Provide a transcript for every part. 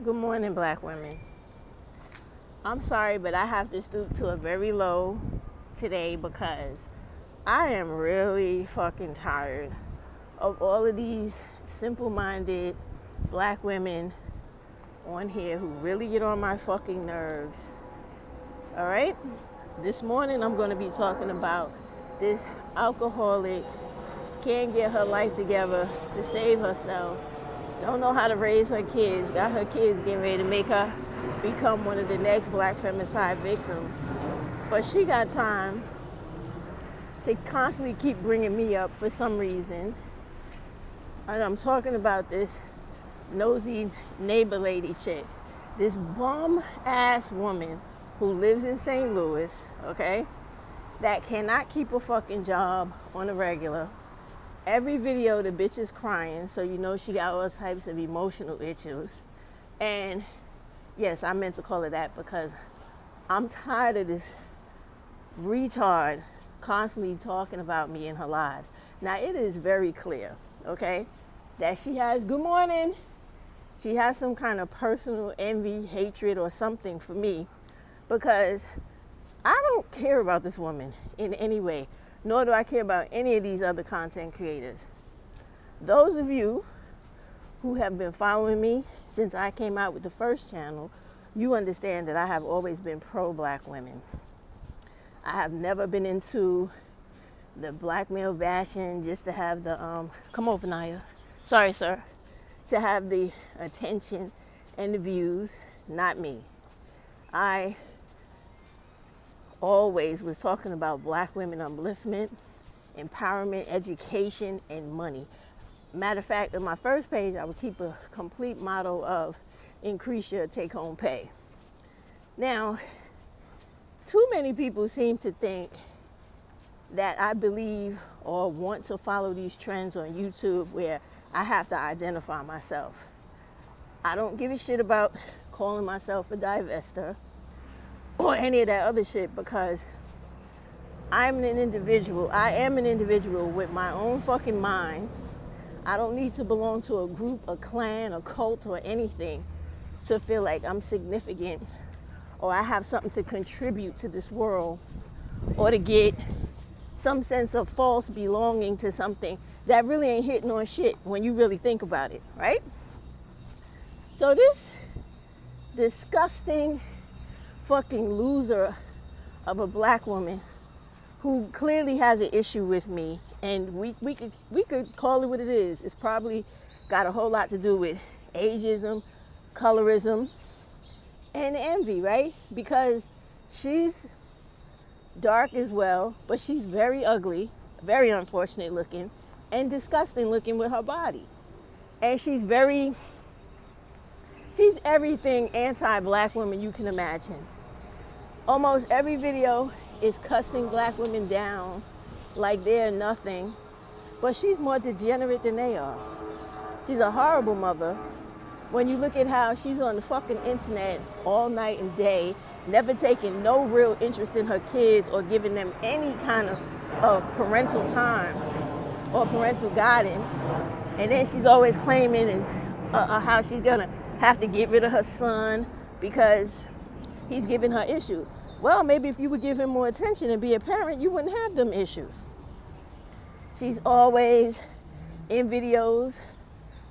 Good morning, black women. I'm sorry, but I have to stoop to a very low today because I am really fucking tired of all of these simple-minded black women on here who really get on my fucking nerves. All right? This morning I'm going to be talking about this alcoholic can't get her life together to save herself, don't know how to raise her kids, got her kids getting ready to make her become one of the next black femicide victims. But she got time to constantly keep bringing me up for some reason. And I'm talking about this nosy neighbor lady chick, this bum ass woman who lives in St. Louis, okay, that cannot keep a fucking job on a regular. Every video, the bitch is crying, so you know she got all types of emotional issues. And yes, I meant to call it that because I'm tired of this retard constantly talking about me in her lives. Now, it is very clear, okay, that she has, good morning, she has some kind of personal envy, hatred, or something for me because I don't care about this woman in any way, nor do I care about any of these other content creators. Those of you who have been following me since I came out with the first channel, you understand that I have always been pro-black women. I have never been into the black male bashing just to have the, come over, Naya. Sorry, sir. To have the attention and the views, not me. I always was talking about black women upliftment, empowerment, education, and money. Matter of fact, on my first page, I would keep a complete motto of increase your take-home pay. Now, too many people seem to think that I believe or want to follow these trends on YouTube where I have to identify myself. I don't give a shit about calling myself a divester or any of that other shit because I am an individual with my own fucking mind. I don't need to belong to a group, a clan, a cult, or anything to feel like I'm significant or I have something to contribute to this world or to get some sense of false belonging to something that really ain't hitting on shit when you really think about it, right? So this disgusting fucking loser of a black woman who clearly has an issue with me, and we could call it what it is. It's probably got a whole lot to do with ageism, colorism, and envy, right? Because she's dark as well, but she's very ugly, very unfortunate looking, and disgusting looking with her body. And she's everything anti-black woman you can imagine. Almost every video is cussing black women down like they're nothing, but she's more degenerate than they are. She's a horrible mother. When you look at how she's on the fucking internet all night and day, never taking no real interest in her kids or giving them any kind of parental time or parental guidance, and then she's always claiming how she's gonna have to get rid of her son because he's giving her issues. Well, maybe if you would give him more attention and be a parent, you wouldn't have them issues. She's always in videos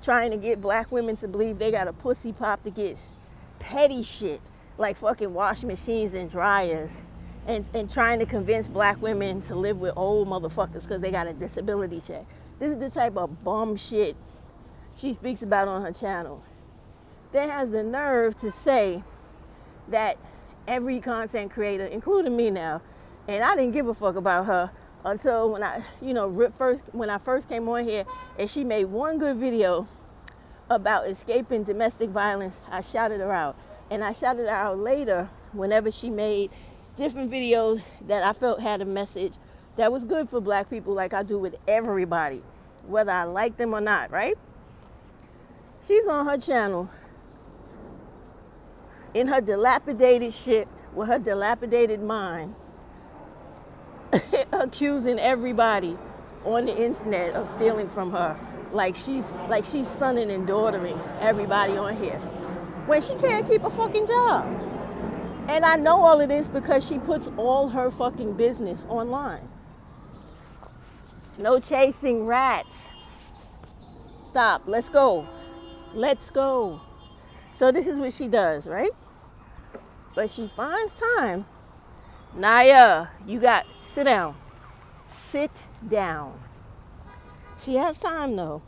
trying to get black women to believe they got a pussy pop to get petty shit like fucking washing machines and dryers and trying to convince black women to live with old motherfuckers because they got a disability check. This is the type of bum shit she speaks about on her channel. That has the nerve to say that every content creator, including me now, and I didn't give a fuck about her until when I first came on here and she made one good video about escaping domestic violence. I shouted her out, and I shouted her out later whenever she made different videos that I felt had a message that was good for black people, like I do with everybody, whether I like them or not, right? She's on her channel in her dilapidated shit with her dilapidated mind accusing everybody on the internet of stealing from her, like she's sonning and daughtering everybody on here. when she can't keep a fucking job. And I know all of this because she puts all her fucking business online. No chasing rats. Stop. Let's go. Let's go. So this is what she does, right? But she finds time. Naya, sit down. Sit down. She has time, though,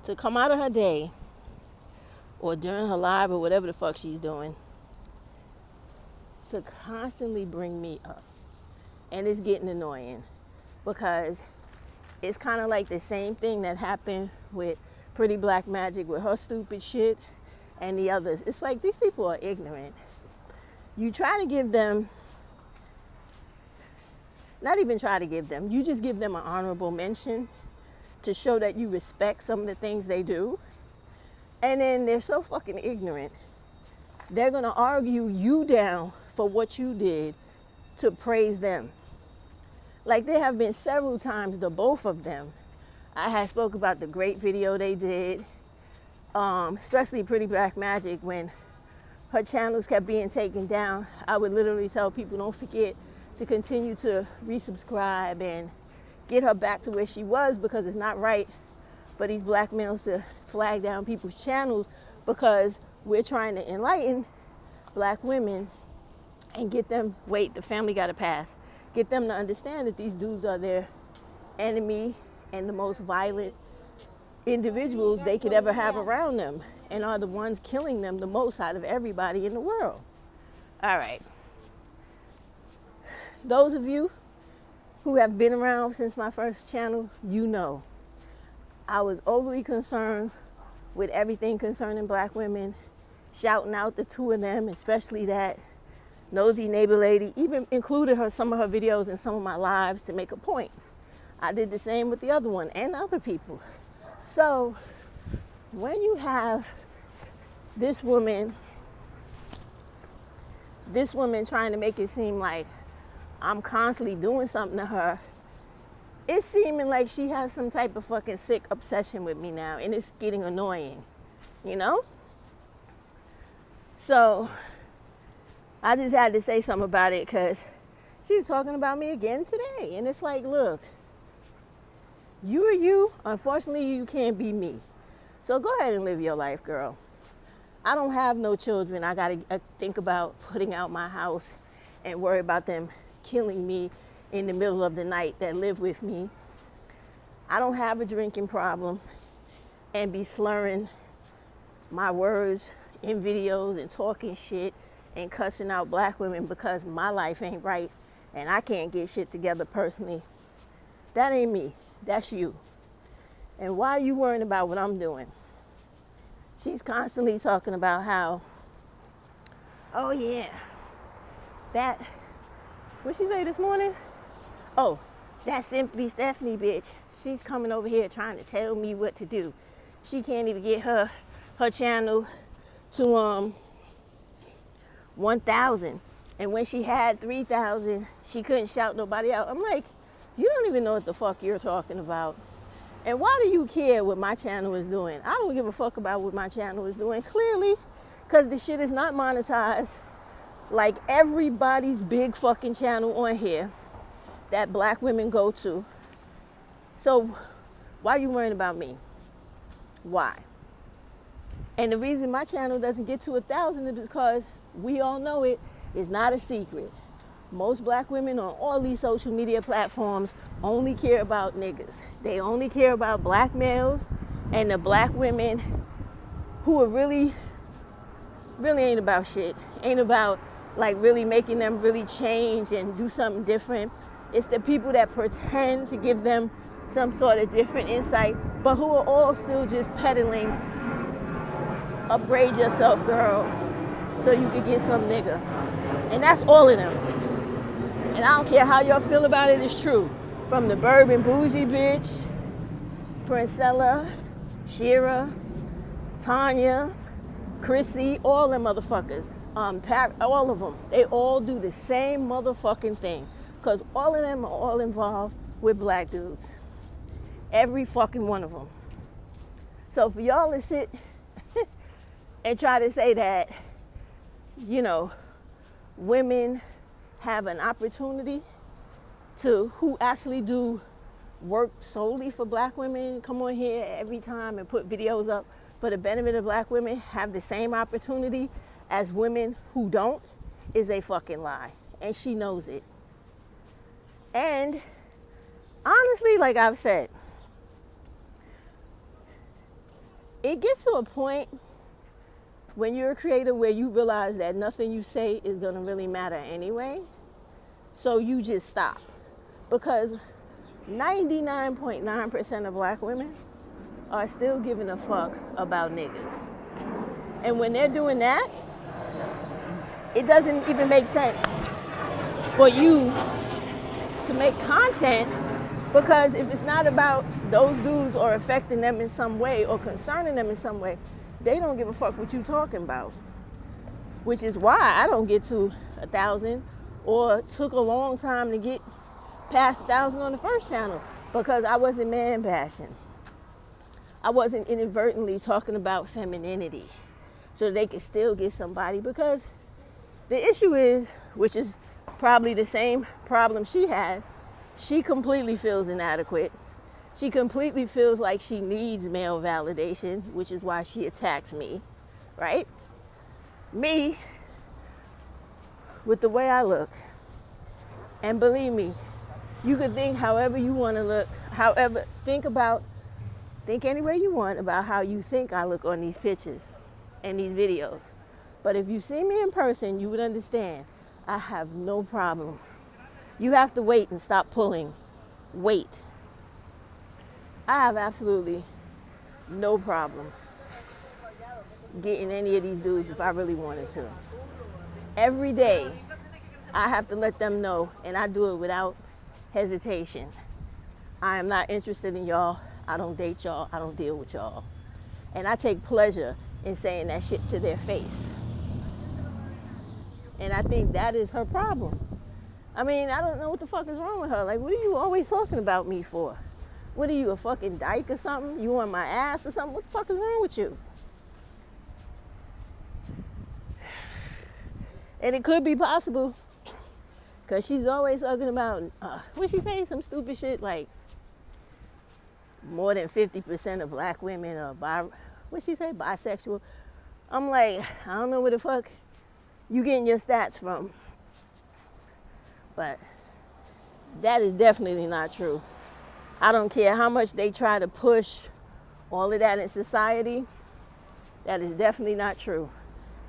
to come out of her day or during her live or whatever the fuck she's doing to constantly bring me up. And it's getting annoying because it's kind of like the same thing that happened with Pretty Black Magic with her stupid shit and the others. It's like these people are ignorant. You try to give them, not even try to give them, you just give them an honorable mention to show that you respect some of the things they do. And then they're so fucking ignorant. They're gonna argue you down for what you did to praise them. Like there have been several times, the both of them, I had spoke about the great video they did, especially Pretty Black Magic when her channels kept being taken down. I would literally tell people don't forget to continue to resubscribe and get her back to where she was because it's not right for these black males to flag down people's channels because we're trying to enlighten black women and get them, the family got to pass. Get them to understand that these dudes are their enemy and the most violent individuals they could ever have around them and are the ones killing them the most out of everybody in the world. All right. Those of you who have been around since my first channel, you know I was overly concerned with everything concerning black women, shouting out the two of them, especially that nosy neighbor lady, even included some of her videos in some of my lives to make a point. I did the same with the other one and other people. So when you have this woman trying to make it seem like I'm constantly doing something to her, it's seeming like she has some type of fucking sick obsession with me now, and it's getting annoying, you know? So I just had to say something about it because she's talking about me again today. And it's like, look, you are you. Unfortunately, you can't be me. So go ahead and live your life, girl. I don't have no children. I got to think about putting out my house and worry about them killing me in the middle of the night that live with me. I don't have a drinking problem and be slurring my words in videos and talking shit and cussing out black women because my life ain't right and I can't get shit together personally. That ain't me. That's you. And why are you worrying about what I'm doing? She's constantly talking about how, oh yeah, what'd she say this morning? Oh, that Simply Stephanie bitch. She's coming over here trying to tell me what to do. She can't even get her channel to 1,000. And when she had 3,000, she couldn't shout nobody out. I'm like, you don't even know what the fuck you're talking about. And why do you care what my channel is doing? I don't give a fuck about what my channel is doing, clearly, because the shit is not monetized like everybody's big fucking channel on here that black women go to. So why are you worrying about me? Why? And the reason my channel doesn't get to 1,000 is because we all know it is not a secret. Most black women on all these social media platforms only care about niggas. They only care about black males and the black women who are really ain't about shit. Ain't about like really making them really change and do something different. It's the people that pretend to give them some sort of different insight, but who are all still just peddling, upgrade yourself, girl, so you could get some nigga. And that's all of them. And I don't care how y'all feel about it, it's true. From the Bourbon Bougie bitch, Princella, Shira, Tanya, Chrissy, all them motherfuckers. All of them. They all do the same motherfucking thing. Because all of them are all involved with black dudes. Every fucking one of them. So for y'all to sit and try to say that, women have an opportunity to, who actually do work solely for black women, come on here every time and put videos up for the benefit of black women, have the same opportunity as women who don't, is a fucking lie. And she knows it. And honestly, like I've said, it gets to a point when you're a creator where you realize that nothing you say is going to really matter anyway. So you just stop. Because 99.9% of black women are still giving a fuck about niggas. And when they're doing that, it doesn't even make sense for you to make content, because if it's not about those dudes or affecting them in some way or concerning them in some way, they don't give a fuck what you talking about. Which is why I don't get to 1,000 or took a long time to get past 1,000 on the first channel, because I wasn't man bashing. I wasn't inadvertently talking about femininity so they could still get somebody, because the issue is, which is probably the same problem she has, she completely feels inadequate. She completely feels like she needs male validation, which is why she attacks me, right? Me, with the way I look, and believe me, you could think however you want to look, think any way you want about how you think I look on these pictures and these videos. But if you see me in person, you would understand I have no problem. You have to wait and stop pulling. Wait. I have absolutely no problem getting any of these dudes if I really wanted to. Every day, I have to let them know, and I do it without hesitation. I am not interested in y'all. I don't date y'all. I don't deal with y'all. And I take pleasure in saying that shit to their face. And I think that is her problem. I mean, I don't know what the fuck is wrong with her. Like, what are you always talking about me for? What are you, a fucking dyke or something? You on my ass or something? What the fuck is wrong with you? And it could be possible, because she's always talking about, what she say? Some stupid shit like more than 50% of black women are bisexual. I'm like, I don't know where the fuck you getting your stats from. But that is definitely not true. I don't care how much they try to push all of that in society. That is definitely not true.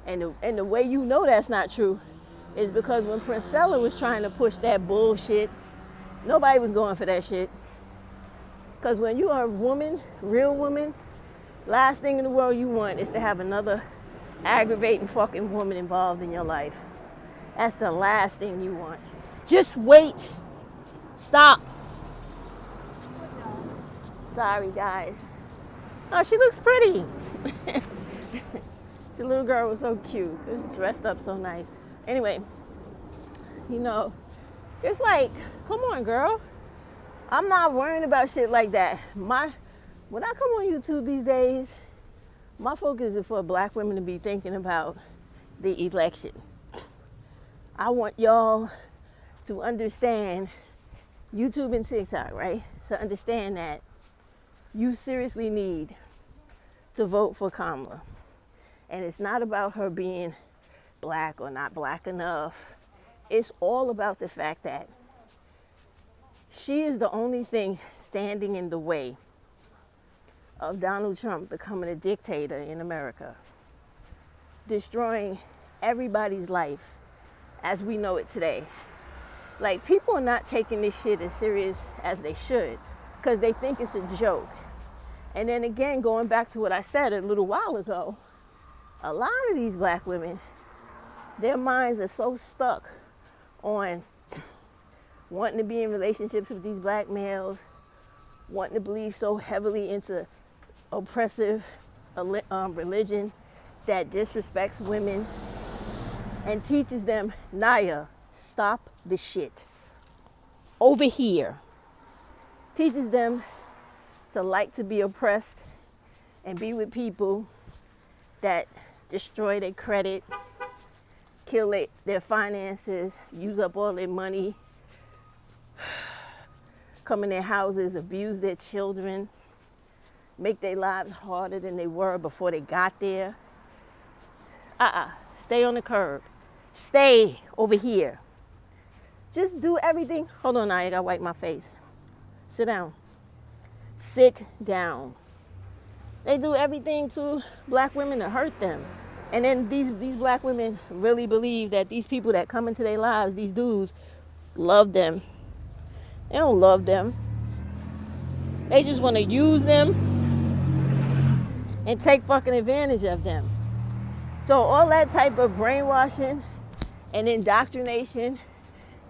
And the way you know that's not true is because when Princella was trying to push that bullshit, nobody was going for that shit. Because when you are a woman, real woman, last thing in the world you want is to have another aggravating fucking woman involved in your life. That's the last thing you want. Just wait. Stop. Sorry, guys. Oh, she looks pretty. The little girl was so cute. Dressed up so nice. Anyway, it's like, come on, girl. I'm not worrying about shit like that. When I come on YouTube these days, my focus is for black women to be thinking about the election. I want y'all to understand, YouTube and TikTok, right? To understand that you seriously need to vote for Kamala. And it's not about her being black or not black enough. It's all about the fact that she is the only thing standing in the way of Donald Trump becoming a dictator in America, destroying everybody's life as we know it today. Like, people are not taking this shit as serious as they should, because they think it's a joke. And then again, going back to what I said a little while ago, a lot of these black women, their minds are so stuck on wanting to be in relationships with these black males, wanting to believe so heavily into oppressive religion that disrespects women and teaches them, Naya, stop the shit. Over here. Teaches them to like to be oppressed and be with people that destroy their credit, kill their finances, use up all their money, come in their houses, abuse their children, make their lives harder than they were before they got there. Stay on the curb. Stay over here. Just do everything. Hold on, I gotta wipe my face. Sit down. Sit down. They do everything to black women to hurt them. And then these black women really believe that these people that come into their lives, these dudes, love them. They don't love them. They just want to use them and take fucking advantage of them. So all that type of brainwashing and indoctrination,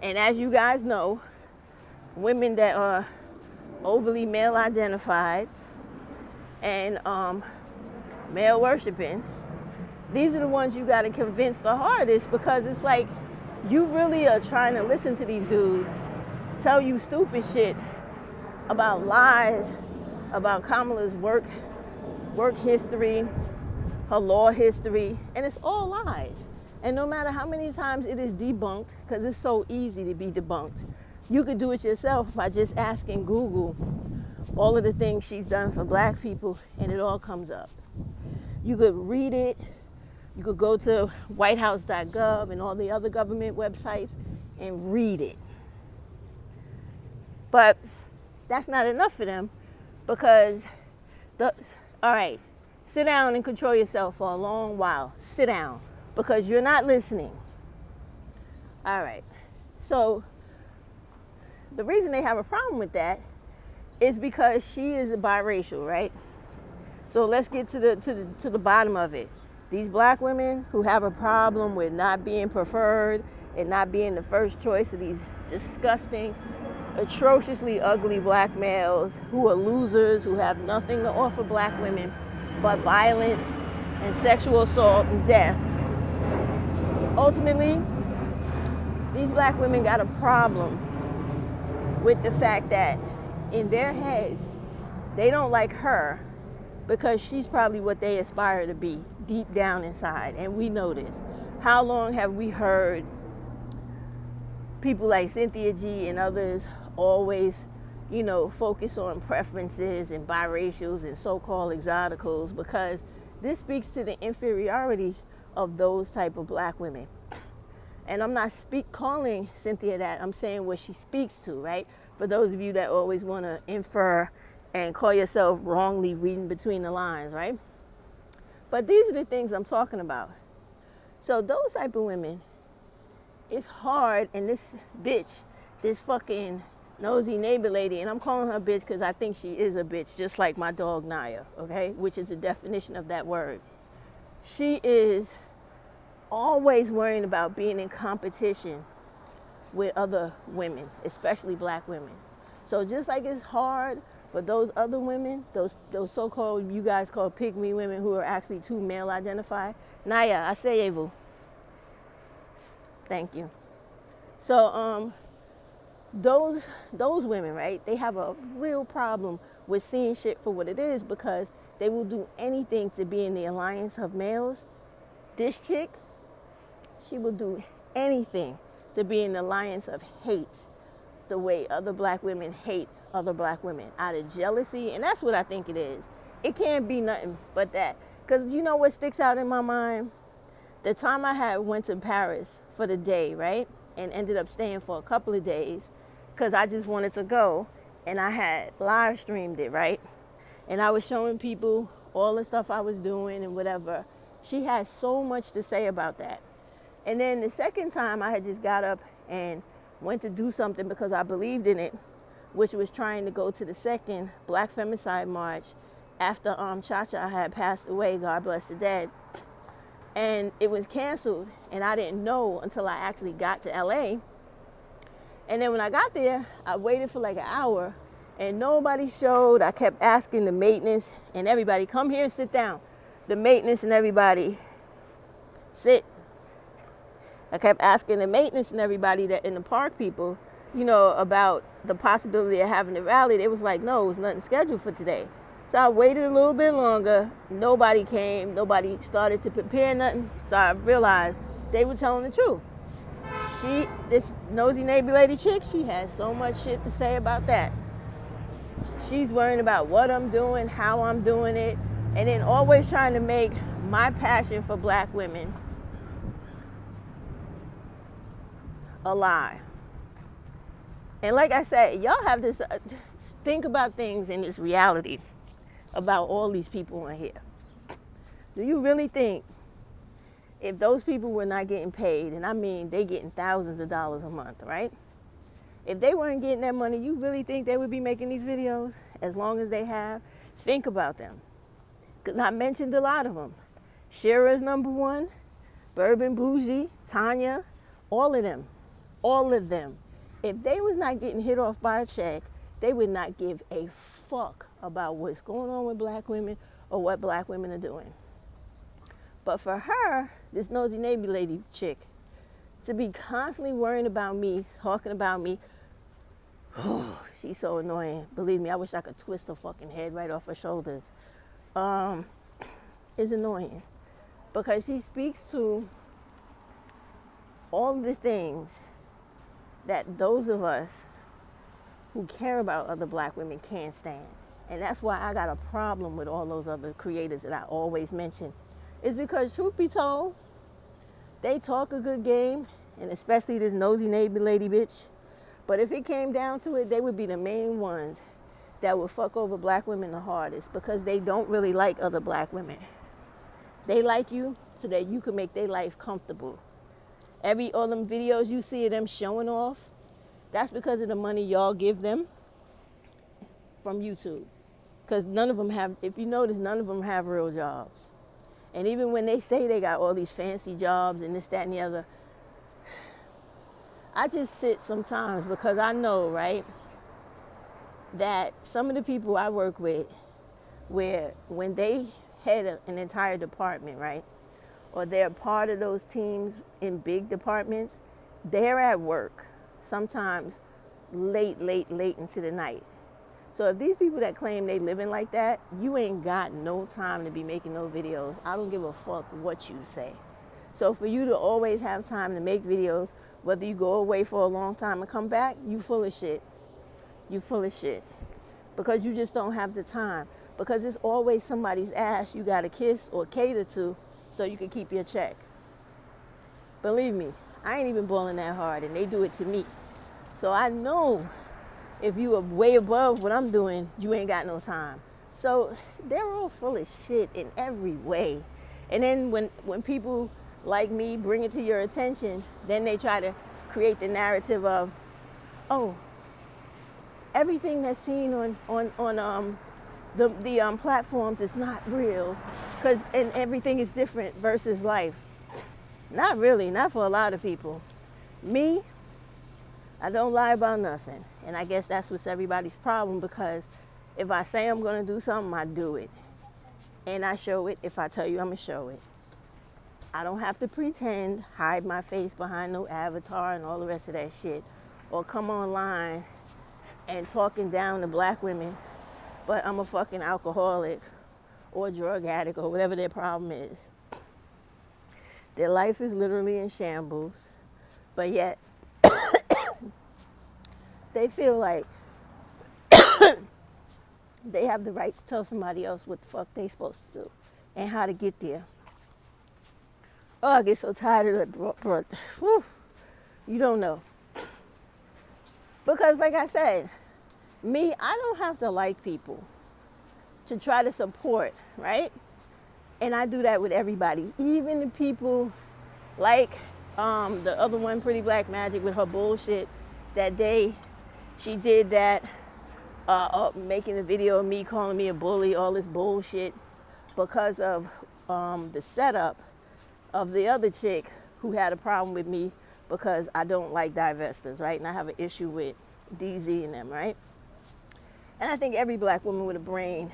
and as you guys know, women that are overly male identified and male worshiping, these are the ones you got to convince the hardest, because it's like you really are trying to listen to these dudes tell you stupid shit about lies, about Kamala's work history, her law history, and it's all lies. And no matter how many times it is debunked, because it's so easy to be debunked, you could do it yourself by just asking Google all of the things she's done for black people, and it all comes up. You could read it. You could go to whitehouse.gov and all the other government websites and read it. But that's not enough for them, because all right, sit down and control yourself for a long while. Sit down, because you're not listening. All right. So the reason they have a problem with that is because she is biracial, right? So let's get to the bottom of it. These black women who have a problem with not being preferred and not being the first choice of these disgusting, atrociously ugly black males who are losers, who have nothing to offer black women but violence and sexual assault and death. Ultimately, these black women got a problem with the fact that in their heads, they don't like her because she's probably what they aspire to be deep down inside. And we know this. How long have we heard people like Cynthia G and others always, focus on preferences and biracials and so-called exoticals, because this speaks to the inferiority of those type of black women. And I'm not calling Cynthia that. I'm saying what she speaks to, right? For those of you that always want to infer and call yourself wrongly reading between the lines, right? But these are the things I'm talking about. So those type of women, it's hard, and this bitch, this fucking nosy neighbor lady, and I'm calling her bitch because I think she is a bitch, just like my dog Naya, okay? Which is the definition of that word. She is always worrying about being in competition with other women, especially black women. So just like it's hard for those other women, those so-called, you guys call pygmy women who are actually too male identified. Naya, I say Evo. Thank you. So those women, right, they have a real problem with seeing shit for what it is, because they will do anything to be in the alliance of males. This chick, she will do anything to be in the alliance of hate, the way other black women hate other black women, out of jealousy. And that's what I think it is. It can't be nothing but that. Because you know what sticks out in my mind? The time I went to Paris for the day, right? And ended up staying for a couple of days because I just wanted to go. And I had live streamed it, right? And I was showing people all the stuff I was doing and whatever. She had so much to say about that. And then the second time I had just got up and went to do something because I believed in it, which was trying to go to the second Black Femicide March after Cha-Cha had passed away, God bless the dead. And it was canceled, and I didn't know until I actually got to LA. And then when I got there, I waited for like an hour, and nobody showed. I kept asking the maintenance and everybody, come here and sit down. The maintenance and everybody, sit. I kept asking the maintenance and everybody that in the park people, about the possibility of having a rally. They was like, no, it was nothing scheduled for today. So I waited a little bit longer. Nobody came. Nobody started to prepare nothing. So I realized they were telling the truth. This nosy neighbor lady chick, she has so much shit to say about that. She's worrying about what I'm doing, how I'm doing it, and then always trying to make my passion for black women a lie. And like I said, y'all have this, think about things in this reality about all these people in here. Do you really think if those people were not getting paid, and I mean they getting thousands of dollars a month, right? If they weren't getting that money, you really think they would be making these videos as long as they have? Think about them. Because I mentioned a lot of them. Shira's number one, Bourbon Bougie, Tanya, all of them. All of them. If they was not getting hit off by a check, they would not give a fuck about what's going on with black women or what black women are doing. But for her, this nosy neighbor lady chick, to be constantly worrying about me, talking about me, she's so annoying. Believe me, I wish I could twist her fucking head right off her shoulders. Is annoying because she speaks to all the things that those of us who care about other black women can't stand. And that's why I got a problem with all those other creators that I always mention. It's because, truth be told, they talk a good game, and especially this nosy neighbor lady bitch. But if it came down to it, they would be the main ones that would fuck over black women the hardest because they don't really like other black women. They like you so that you can make their life comfortable. All them videos you see of them showing off, that's because of the money y'all give them from YouTube. Because none of them have, if you notice, none of them have real jobs. And even when they say they got all these fancy jobs and this, that, and the other, I just sit sometimes because I know, right, that some of the people I work with, where when they head an entire department, right, or they're part of those teams in big departments, they're at work sometimes late into the night. So if these people that claim they living like that, you ain't got no time to be making no videos. I don't give a fuck what you say. So for you to always have time to make videos, whether you go away for a long time and come back, you full of shit. You full of shit. Because you just don't have the time. Because it's always somebody's ass you gotta kiss or cater to so you can keep your check. Believe me, I ain't even balling that hard and they do it to me. So I know if you are way above what I'm doing, you ain't got no time. So they're all full of shit in every way. And then when people like me bring it to your attention, then they try to create the narrative of, oh, everything that's seen on the platforms is not real, and everything is different versus life. Not really, not for a lot of people. Me, I don't lie about nothing. And I guess that's what's everybody's problem, because if I say I'm going to do something, I do it. And I show it if I tell you I'm going to show it. I don't have to pretend, hide my face behind no avatar and all the rest of that shit, or come online and talking down to black women, but I'm a fucking alcoholic or drug addict or whatever their problem is. Their life is literally in shambles, but yet they feel like they have the right to tell somebody else what the fuck they supposed to do and how to get there. Oh, I get so tired of that. You don't know. Because like I said, me, I don't have to like people to try to support, right? And I do that with everybody. Even the people like the other one, Pretty Black Magic, with her bullshit that day. She did that, making a video of me calling me a bully, all this bullshit, because of the setup of the other chick who had a problem with me because I don't like divestors, right? And I have an issue with DZ and them, right? And I think every black woman with a brain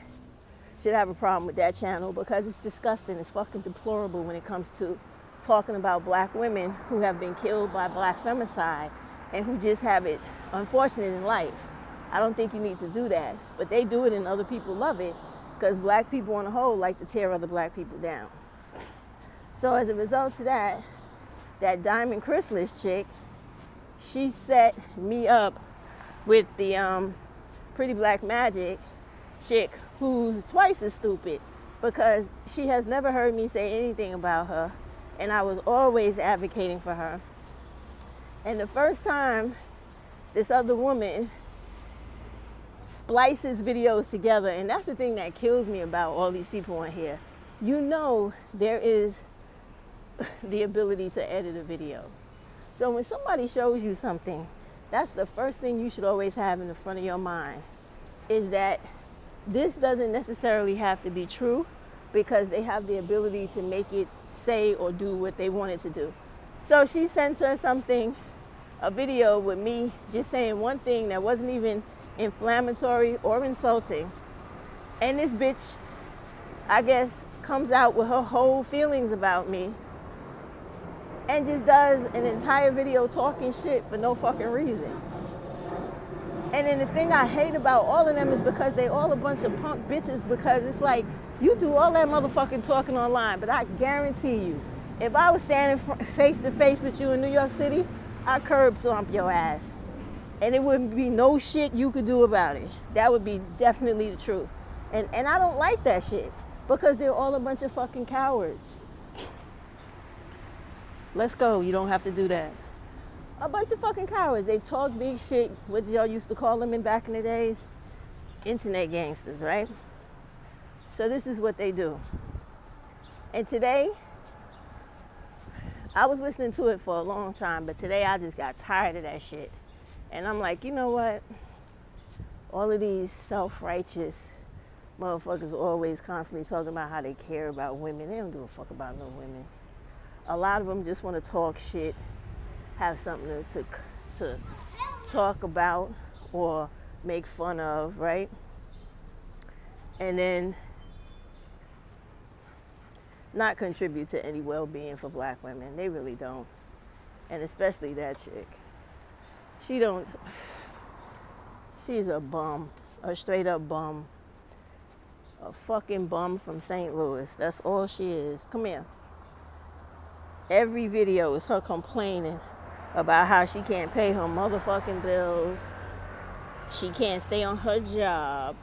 should have a problem with that channel because it's disgusting. It's fucking deplorable when it comes to talking about black women who have been killed by black femicide and who just have it unfortunate in life. I don't think you need to do that, but they do it and other people love it. because black people on the whole like to tear other black people down. So as a result of that, that Diamond Chrysalis chick, she set me up with the Pretty Black Magic chick who's twice as stupid, because she has never heard me say anything about her, and I was always advocating for her. And the first time this other woman splices videos together, and that's the thing that kills me about all these people on here. You know there is the ability to edit a video. So when somebody shows you something, that's the first thing you should always have in the front of your mind, is that this doesn't necessarily have to be true, because they have the ability to make it say or do what they want it to do. So she sent her something, a video with me just saying one thing that wasn't even inflammatory or insulting. And this bitch, I guess, comes out with her whole feelings about me and just does an entire video talking shit for no fucking reason. And then the thing I hate about all of them is because they all a bunch of punk bitches, because it's like, you do all that motherfucking talking online, but I guarantee you, if I was standing face to face with you in New York City, I'd curb stomp your ass. And it wouldn't be no shit you could do about it. That would be definitely the truth. And I don't like that shit, because they're all a bunch of fucking cowards. Let's go, you don't have to do that. A bunch of fucking cowards. They talk big shit, what y'all used to call them in back in the days? Internet gangsters, right? So this is what they do. And today, I was listening to it for a long time, but today I just got tired of that shit. And I'm like, you know what? All of these self-righteous motherfuckers always constantly talking about how they care about women. They don't give a fuck about no women. A lot of them just want to talk shit, have something to talk about or make fun of, right? And then not contribute to any well-being for black women. They really don't. And especially that chick. She's a bum, a straight up bum. A fucking bum from St. Louis. That's all she is. Come here. Every video is her complaining about how she can't pay her motherfucking bills. She can't stay on her job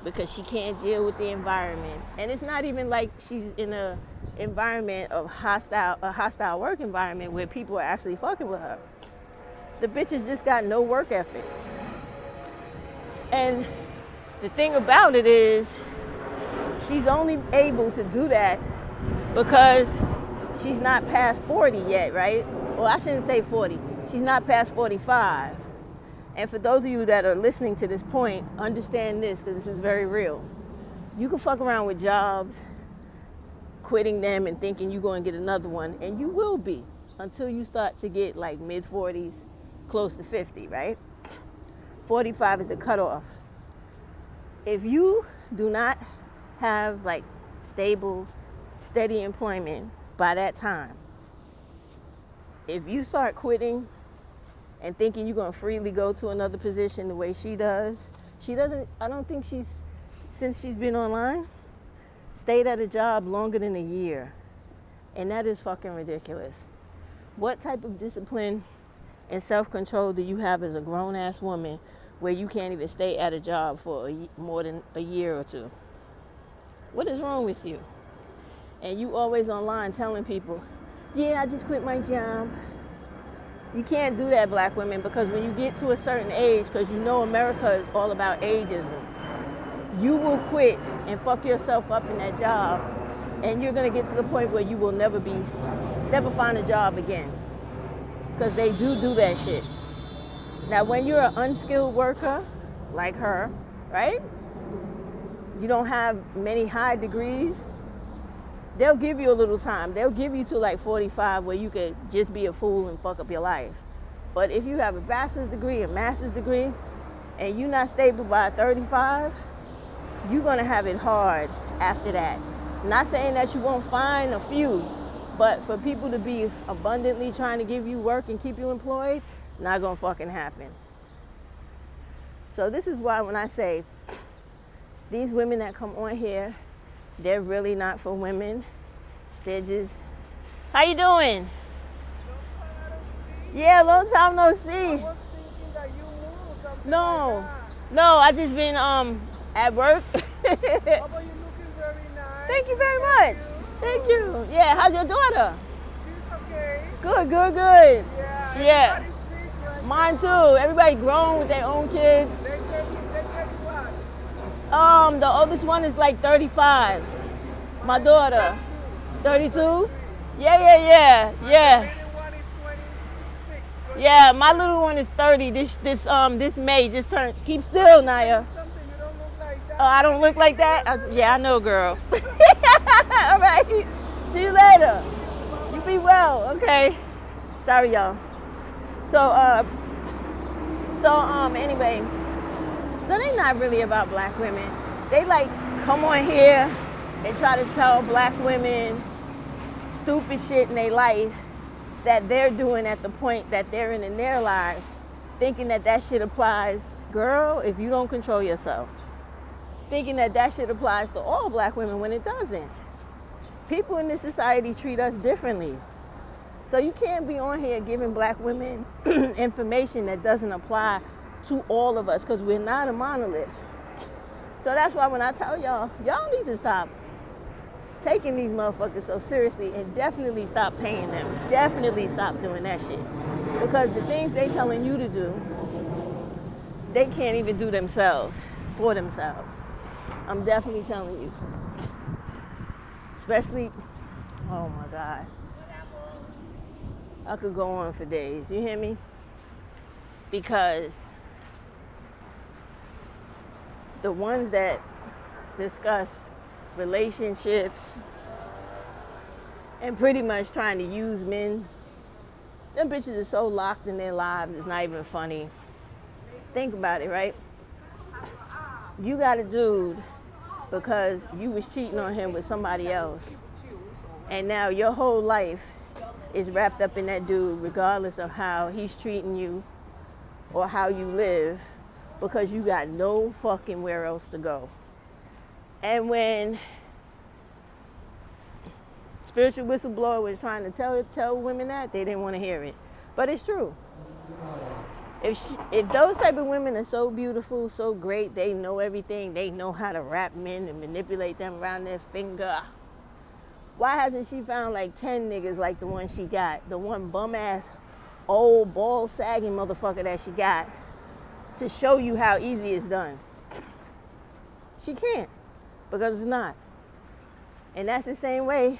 because she can't deal with the environment. And it's not even like she's in a environment of a hostile work environment where people are actually fucking with her. The bitch has just got no work ethic. And the thing about it is, she's only able to do that because she's not past 40 yet, right? Well, I shouldn't say 40. She's not past 45. And for those of you that are listening to this point, understand this, because this is very real. You can fuck around with jobs, quitting them and thinking you're going to get another one, and you will be until you start to get like mid-40s, close to 50, right? 45 is the cutoff. If you do not have like stable, steady employment by that time, if you start quitting and thinking you're going to freely go to another position the way she does, I don't think since she's been online, stayed at a job longer than a year. And that is fucking ridiculous. What type of discipline and self-control do you have as a grown-ass woman where you can't even stay at a job for more than a year or two? What is wrong with you? And you always online telling people, yeah, I just quit my job. You can't do that, black women, because when you get to a certain age, because you know America is all about ageism, you will quit and fuck yourself up in that job, and you're going to get to the point where you will never find a job again, because they do that shit. Now, when you're an unskilled worker like her, right? You don't have many high degrees. They'll give you a little time. They'll give you to like 45 where you could just be a fool and fuck up your life. But if you have a bachelor's degree, a master's degree, and you're not stable by 35, you're gonna have it hard after that. Not saying that you won't find a few, but for people to be abundantly trying to give you work and keep you employed, not gonna fucking happen. So this is why when I say these women that come on here, they're really not for women. They're just, how you doing? Yeah, long time no see. I was thinking that you moved something No, like that. no, I just been at work. Oh, but you're looking very nice. Thank you very much. Thank you. Yeah, how's your daughter? She's okay. Good, good, good. Yeah. Yeah. Everybody's big right Mine too. Everybody grown with their own kids. now. They get what? The oldest one is like 35. My daughter, 32. Yeah. The middle one is 26. Yeah, my little one is 30. This May just turned. Keep still, Naya. Something you don't look like that. Oh, I don't look like that? Yeah, I know, girl. All right. See you later. You be well. Okay. Sorry, y'all. Anyway, so they not really about black women. They like come on here and try to tell black women stupid shit in their life that they're doing at the point that they're in their lives, thinking that shit applies, girl, if you don't control yourself. Thinking that shit applies to all black women when it doesn't. People in this society treat us differently. So you can't be on here giving black women information that doesn't apply to all of us, because we're not a monolith. So that's why when I tell y'all need to stop taking these motherfuckers so seriously, and definitely stop paying them. Definitely stop doing that shit. Because the things they telling you to do, they can't even do themselves, for themselves. I'm definitely telling you. Especially, oh my God. I could go on for days, you hear me? Because the ones that discuss relationships and pretty much trying to use men, them bitches are so locked in their lives, it's not even funny. Think about it, right? You got a dude because you was cheating on him with somebody else, and now your whole life is wrapped up in that dude, regardless of how he's treating you or how you live, because you got no fucking where else to go. And when spiritual whistleblower was trying to tell women that, they didn't want to hear it. But it's true. If those type of women are so beautiful, so great, they know everything, they know how to wrap men and manipulate them around their finger, why hasn't she found like 10 niggas like the one she got? The one bum ass, old, ball sagging motherfucker that she got, to show you how easy it's done? She can't, because it's not. And that's the same way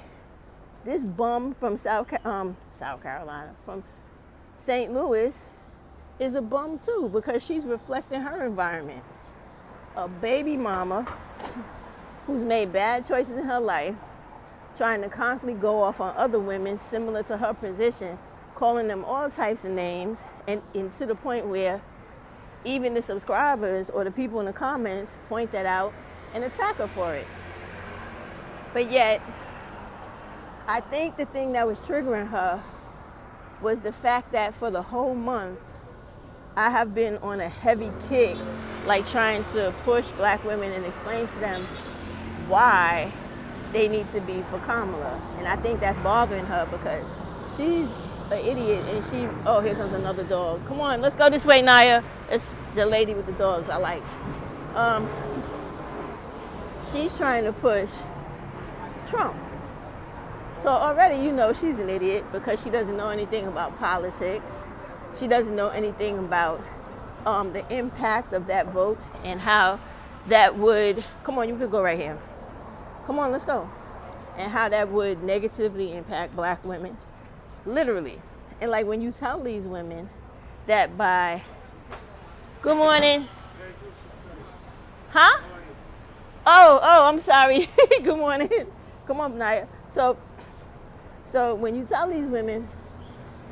this bum from South Carolina, from St. Louis, is a bum too, because she's reflecting her environment. A baby mama who's made bad choices in her life, trying to constantly go off on other women similar to her position, calling them all types of names, and to the point where even the subscribers or the people in the comments point that out and attack her for it. But yet, I think the thing that was triggering her was the fact that for the whole month, I have been on a heavy kick, like trying to push black women and explain to them why they need to be for Kamala. And I think that's bothering her, because she's an idiot, and oh, here comes another dog. Come on, let's go this way, Naya. It's the lady with the dogs I like. She's trying to push Trump. So already you know she's an idiot, because she doesn't know anything about politics. She doesn't know anything about the impact of that vote and how that would, come on, you could go right here. Come on, let's go. And how that would negatively impact black women, literally. And like when you tell these women that by, good morning. Huh? Oh, I'm sorry. Good morning. Come on, Naya. So when you tell these women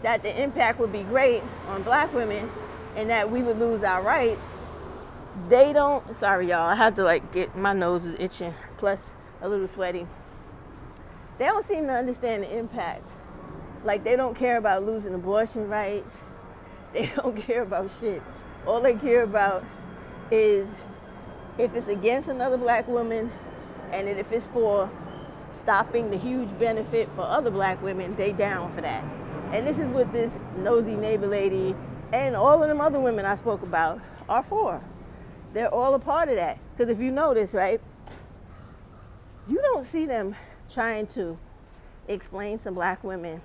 that the impact would be great on black women and that we would lose our rights, they don't, sorry y'all, I had to like get, my nose is itching, plus a little sweaty. They don't seem to understand the impact. Like, they don't care about losing abortion rights. They don't care about shit. All they care about is If it's against another black woman, and if it's for stopping the huge benefit for other black women, they down for that. And this is what this nosy neighbor lady and all of them other women I spoke about are for. They're all a part of that. Because if you notice, right, you don't see them trying to explain to black women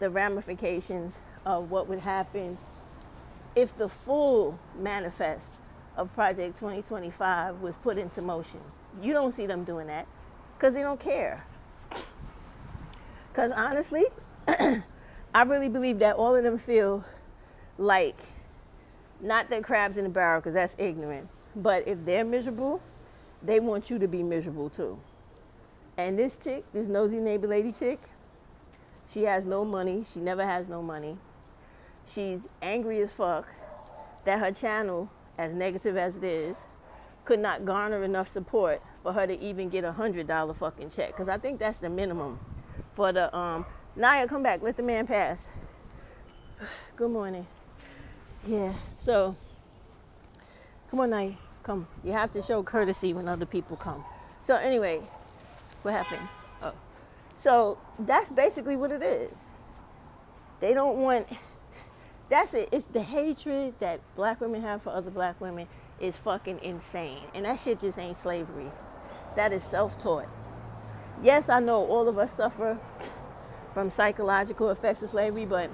the ramifications of what would happen if the full manifest of Project 2025 was put into motion. You don't see them doing that because they don't care. Because honestly, I really believe that all of them feel like, not that crabs in the barrel, because that's ignorant, but if they're miserable, they want you to be miserable too. And this chick, this nosy neighbor lady chick, she has no money. She never has no money. She's angry as fuck that her channel, as negative as it is, could not garner enough support for her to even get $100 fucking check. Because I think that's the minimum for the, Naya, come back, let the man pass. Good morning. Yeah, so, come on, Naya, come. You have to show courtesy when other people come. So anyway, what happened? Oh, so that's basically what it is. They don't want, that's it. It's the hatred that black women have for other black women is fucking insane. And that shit just ain't slavery. That is self-taught. Yes, I know all of us suffer from psychological effects of slavery, but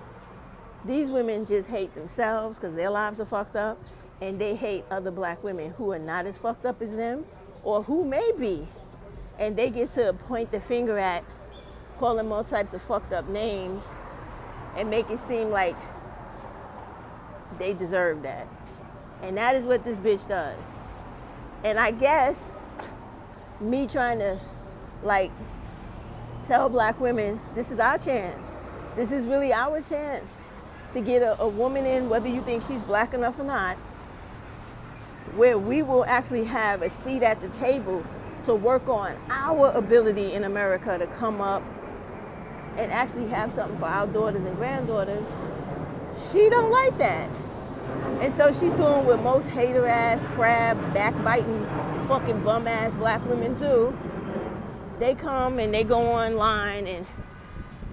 these women just hate themselves because their lives are fucked up, and they hate other black women who are not as fucked up as them, or who may be. And they get to point the finger at, call them all types of fucked up names, and make it seem like they deserve that. And that is what this bitch does. And I guess me trying to, like, tell black women, this is our chance. This is really our chance to get a woman in, whether you think she's black enough or not, where we will actually have a seat at the table to work on our ability in America to come up and actually have something for our daughters and granddaughters. She don't like that. And so she's doing what most hater-ass, crab, backbiting, fucking bum-ass black women do. They come and they go online and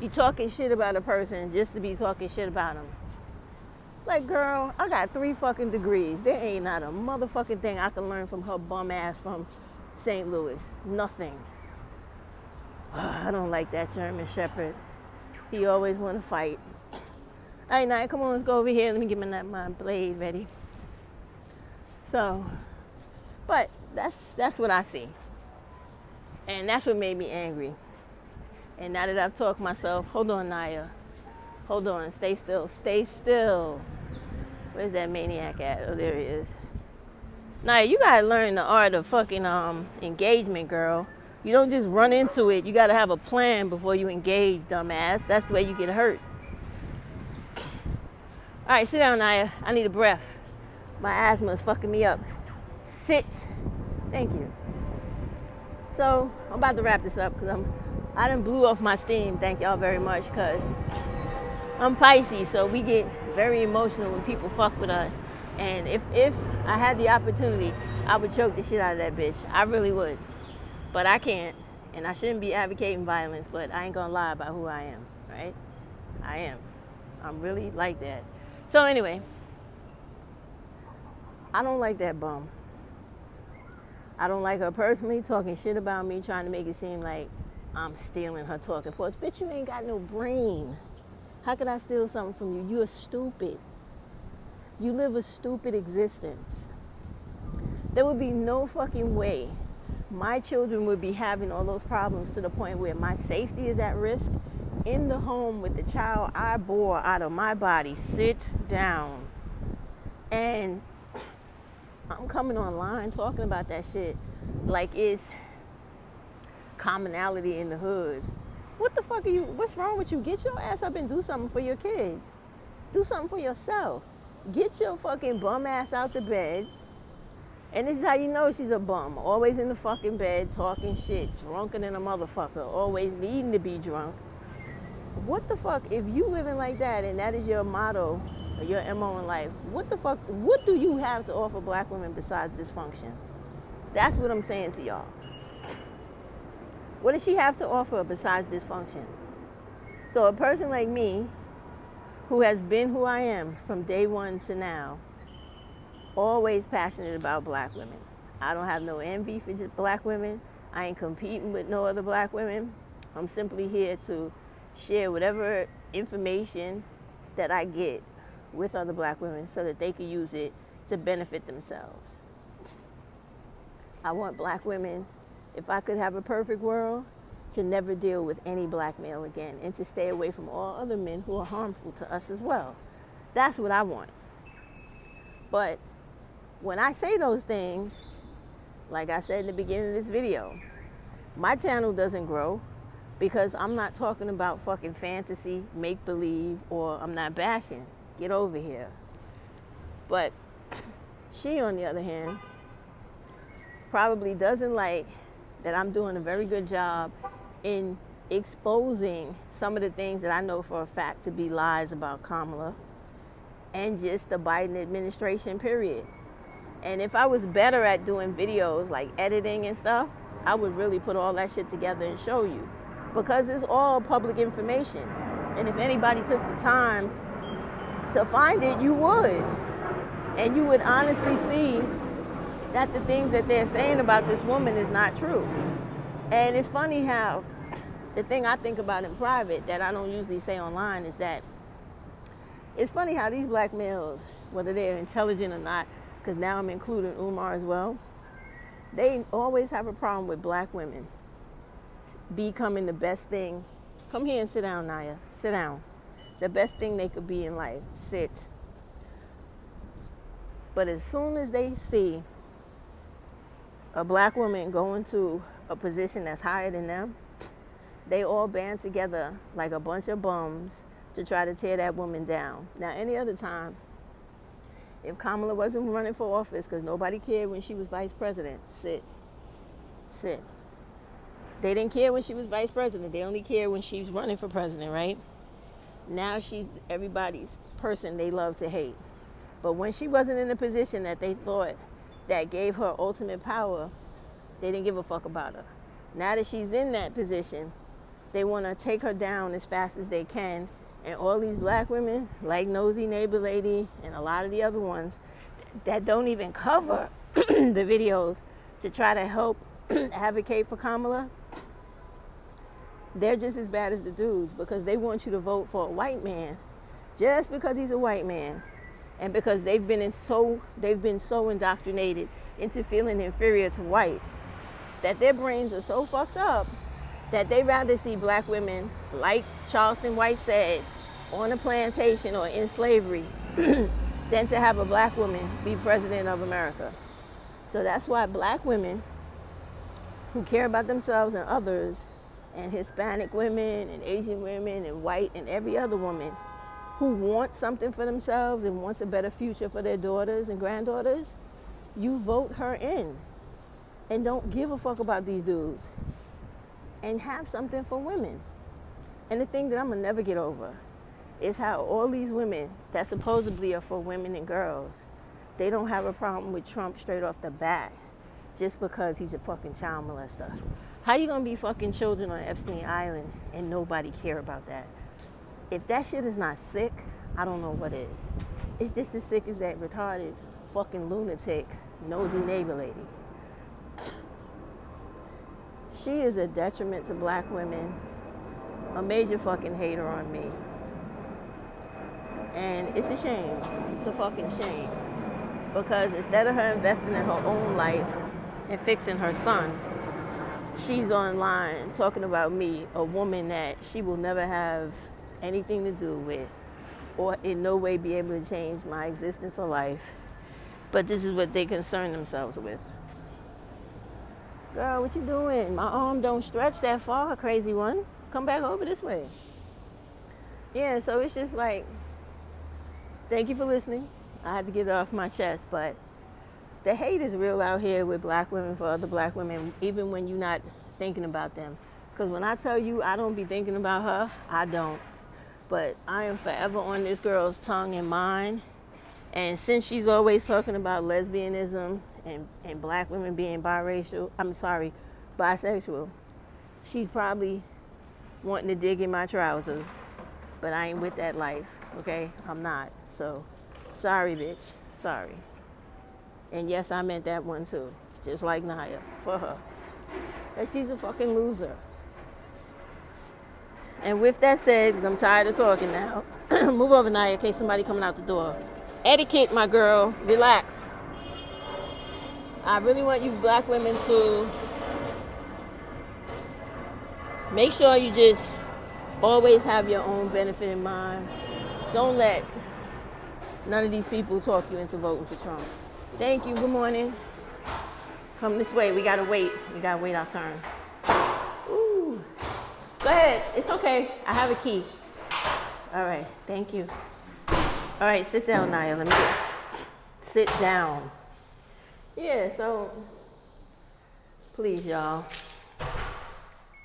you talking shit about a person just to be talking shit about them. Like, girl, I got 3 fucking degrees. There ain't not a motherfucking thing I can learn from her bum ass from St. Louis. Nothing. I don't like that German Shepherd. He always want to fight. All right, now come on, let's go over here. Let me get my blade ready. So, but that's what I see. And that's what made me angry. And now that I've talked myself, hold on, Naya. Hold on, stay still, stay still. Where's that maniac at? Oh, there he is. Naya, you gotta learn the art of fucking engagement, girl. You don't just run into it. You gotta have a plan before you engage, dumbass. That's the way you get hurt. All right, sit down, Naya. I need a breath. My asthma is fucking me up. Sit. Thank you. So I'm about to wrap this up because I done blew off my steam. Thank y'all very much, because I'm Pisces, so we get very emotional when people fuck with us. And if I had the opportunity, I would choke the shit out of that bitch. I really would. But I can't, and I shouldn't be advocating violence, but I ain't gonna lie about who I am, right? I am. I'm really like that. So anyway, I don't like that bum. I don't like her personally, talking shit about me, trying to make it seem like I'm stealing her talking points. Bitch, you ain't got no brain. How could I steal something from you? You're stupid. You live a stupid existence. There would be no fucking way my children would be having all those problems to the point where my safety is at risk in the home with the child I bore out of my body. Sit down. And I'm coming online talking about that shit like it's commonality in the hood. What the fuck are you, what's wrong with you? Get your ass up and do something for your kid. Do something for yourself. Get your fucking bum ass out the bed. And this is how you know she's a bum. Always in the fucking bed, talking shit, drunker than a motherfucker, always needing to be drunk. What the fuck, if you living like that and that is your motto, or your MO in life, what the fuck, what do you have to offer black women besides dysfunction? That's what I'm saying to y'all. What does she have to offer besides dysfunction? So a person like me, who has been who I am from day one to now, always passionate about black women. I don't have no envy for just black women. I ain't competing with no other black women. I'm simply here to share whatever information that I get with other black women so that they can use it to benefit themselves. I want black women, if I could have a perfect world, to never deal with any black male again and to stay away from all other men who are harmful to us as well. That's what I want. But when I say those things, like I said in the beginning of this video, my channel doesn't grow because I'm not talking about fucking fantasy, make-believe, or I'm not bashing. Get over here. But she, on the other hand, probably doesn't like that I'm doing a very good job in exposing some of the things that I know for a fact to be lies about Kamala and just the Biden administration, period. And if I was better at doing videos like editing and stuff, I would really put all that shit together and show you, because it's all public information. And if anybody took the time to find it, you would. And you would honestly see that the things that they're saying about this woman is not true. And it's funny how the thing I think about in private that I don't usually say online is that it's funny how these black males, whether they're intelligent or not, because now I'm including Umar as well, they always have a problem with black women becoming the best thing. Come here and sit down, Naya. Sit down. The best thing they could be in life. Sit. But as soon as they see a black woman go into a position that's higher than them, they all band together like a bunch of bums to try to tear that woman down. Now, any other time, if Kamala wasn't running for office, because nobody cared when she was vice president, sit. They didn't care when she was vice president. They only care when she's running for president, right? Now she's everybody's person they love to hate. But when she wasn't in a position that they thought that gave her ultimate power, they didn't give a fuck about her. Now that she's in that position, they want to take her down as fast as they can. And all these black women, like Nosey Neighbor Lady and a lot of the other ones, that don't even cover the videos to try to help advocate for Kamala, they're just as bad as the dudes, because they want you to vote for a white man just because he's a white man, and because they've been so indoctrinated into feeling inferior to whites that their brains are so fucked up that they rather see black women, like Charleston White said, on a plantation or in slavery than to have a black woman be president of America. So that's why black women who care about themselves and others, and Hispanic women and Asian women and white and every other woman who want something for themselves and wants a better future for their daughters and granddaughters, you vote her in and don't give a fuck about these dudes and have something for women. And the thing that I'm gonna never get over is how all these women that supposedly are for women and girls, they don't have a problem with Trump straight off the bat just because he's a fucking child molester. How you gonna be fucking children on Epstein Island and nobody care about that? If that shit is not sick, I don't know what is. It's just as sick as that retarded fucking lunatic Nosey Neighbor Lady. She is a detriment to black women, a major fucking hater on me. And it's a shame. It's a fucking shame. Because instead of her investing in her own life and fixing her son, she's online talking about me, a woman that she will never have anything to do with or in no way be able to change my existence or life. But this is what they concern themselves with. Girl, what you doing? My arm don't stretch that far, crazy one. Come back over this way. Yeah, so it's just like, thank you for listening. I had to get it off my chest, but the hate is real out here with black women for other black women, even when you're not thinking about them. Because when I tell you I don't be thinking about her, I don't. But I am forever on this girl's tongue and mind. And since she's always talking about lesbianism and black women being bisexual, she's probably wanting to dig in my trousers, but I ain't with that life, okay? I'm not. So, sorry, bitch. Sorry. And yes, I meant that one too, just like Naya, for her. And she's a fucking loser. And with that said, 'cause I'm tired of talking now, move over, Naya, in case somebody coming out the door. Etiquette, my girl. Relax. I really want you black women to make sure you just always have your own benefit in mind. Don't let none of these people talk you into voting for Trump. Thank you. Good morning. Come this way. We gotta wait. We gotta wait our turn. Ooh. Go ahead. It's okay. I have a key. All right. Thank you. All right. Sit down, Naya. Let me sit down. Yeah. So, please, y'all,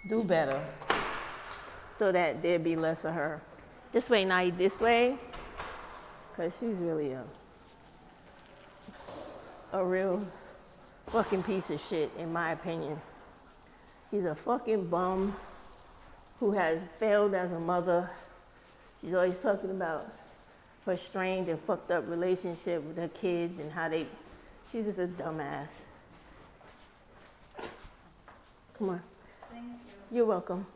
do better so that there be less of her. This way, Naya. This way, cause she's really a real fucking piece of shit, in my opinion. She's a fucking bum who has failed as a mother. She's always talking about her strained and fucked up relationship with her kids and how she's just a dumbass. Come on. Thank you. You're welcome.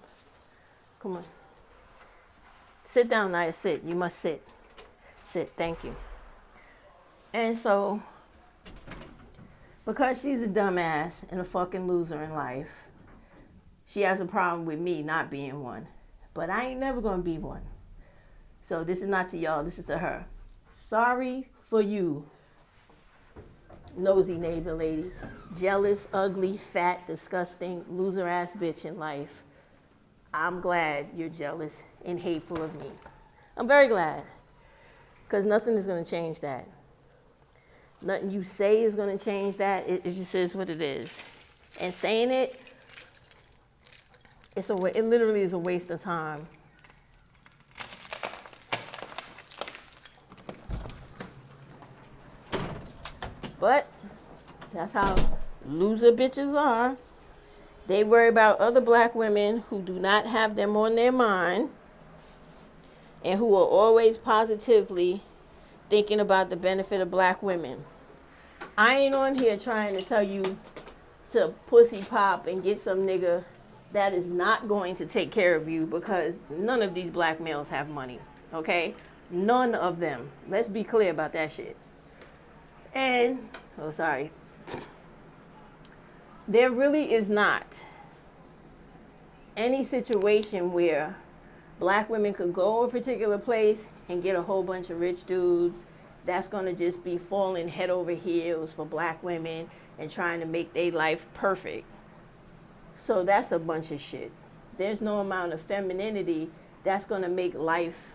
Come on. Sit down, Naya, sit. You must sit. Sit, thank you. And so, because she's a dumbass and a fucking loser in life, she has a problem with me not being one. But I ain't never gonna be one. So this is not to y'all, this is to her. Sorry for you, nosy neighbor lady. Jealous, ugly, fat, disgusting, loser ass bitch in life. I'm glad you're jealous and hateful of me. I'm very glad. Because nothing is gonna change that. Nothing you say is going to change that. It just is what it is. And saying it, it literally is a waste of time. But that's how loser bitches are. They worry about other black women who do not have them on their mind and who are always positively thinking about the benefit of black women. I ain't on here trying to tell you to pussy pop and get some nigga that is not going to take care of you, because none of these black males have money, okay? None of them. Let's be clear about that shit. And, there really is not any situation where black women could go a particular place and get a whole bunch of rich dudes that's going to just be falling head over heels for black women and trying to make their life perfect. So that's a bunch of shit. There's no amount of femininity that's going to make life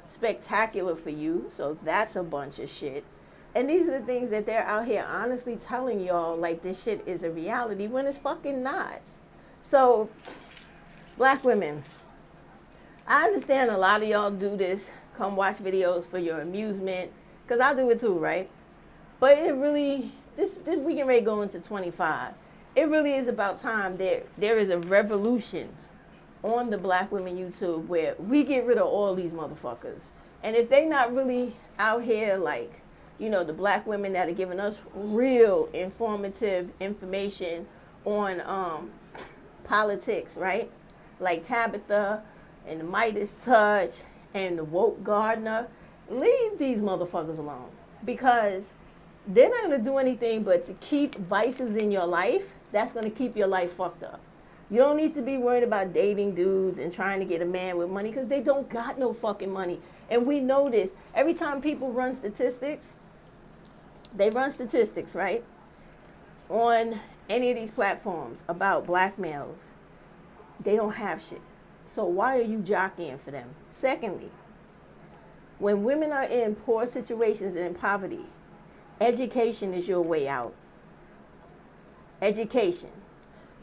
spectacular for you. So that's a bunch of shit. And these are the things that they're out here honestly telling y'all, like this shit is a reality, when it's fucking not. So, black women, I understand a lot of y'all do this, come watch videos for your amusement, because I do it too, right? But it really, this we can ready to go into 25. It really is about time there is a revolution on the black women YouTube where we get rid of all these motherfuckers. And if they not really out here like, you know, the black women that are giving us real informative information on politics, right? Like Tabitha and the Midas Touch and the woke gardener, leave these motherfuckers alone, because they're not going to do anything but to keep vices in your life that's going to keep your life fucked up. You don't need to be worried about dating dudes and trying to get a man with money, because they don't got no fucking money. And we know this. Every time people run statistics, they run statistics, right, on any of these platforms about black males. They don't have shit. So why are you jockeying for them? Secondly, when women are in poor situations and in poverty, education is your way out. Education.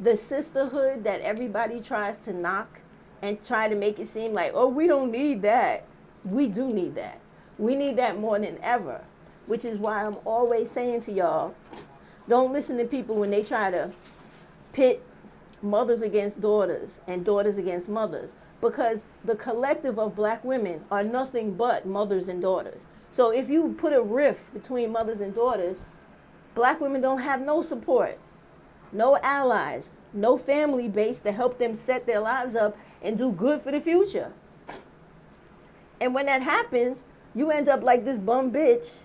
The sisterhood that everybody tries to knock and try to make it seem like, oh, we don't need that. We do need that. We need that more than ever. which is why I'm always saying to y'all, don't listen to people when they try to pit mothers against daughters and daughters against mothers, because the collective of black women are nothing but mothers and daughters. So if you put a rift between mothers and daughters, black women don't have no support, no allies, no family base to help them set their lives up and do good for the future. And when that happens, you end up like this bum bitch,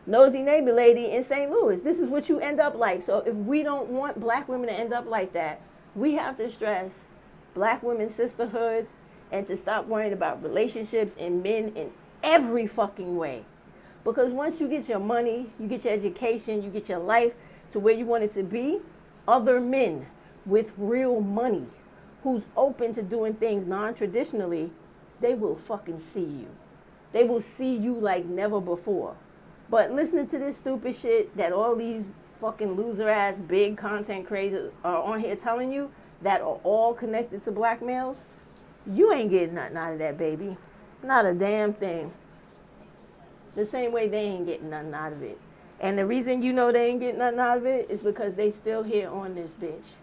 nosy neighbor lady in St. Louis. This is what you end up like. So if we don't want black women to end up like that, we have to stress black women's sisterhood and to stop worrying about relationships and men in every fucking way. Because once you get your money, you get your education, you get your life to where you want it to be, other men with real money who's open to doing things non-traditionally, they will fucking see you. They will see you like never before. But listening to this stupid shit that all these fucking loser ass big content creators are on here telling you that are all connected to black males, you ain't getting nothing out of that, baby. Not a damn thing. The same way they ain't getting nothing out of it. And the reason you know they ain't getting nothing out of it is because they still here on this bitch.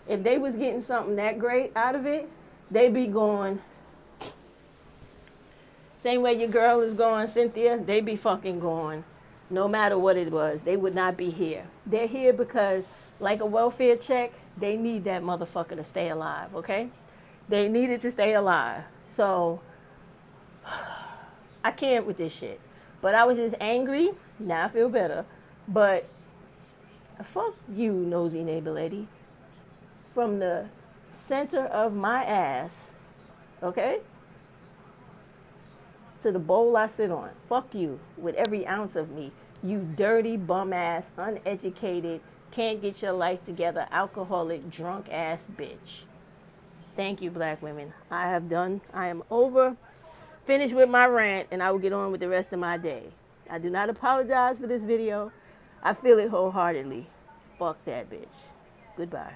If they was getting something that great out of it, they be going. Same way your girl is going, Cynthia, they be fucking going. No matter what it was, they would not be here. They're here because, like a welfare check, they need that motherfucker to stay alive, okay? They need it to stay alive. So, I can't with this shit. But I was just angry. Now I feel better. But fuck you, nosy neighbor lady. From the center of my ass, okay, to the bowl I sit on. Fuck you with every ounce of me. You dirty, bum ass, uneducated, can't get your life together, alcoholic, drunk ass bitch. Thank you, black women. I am over. Finished with my rant, and I will get on with the rest of my day. I do not apologize for this video. I feel it wholeheartedly. Fuck that bitch. Goodbye.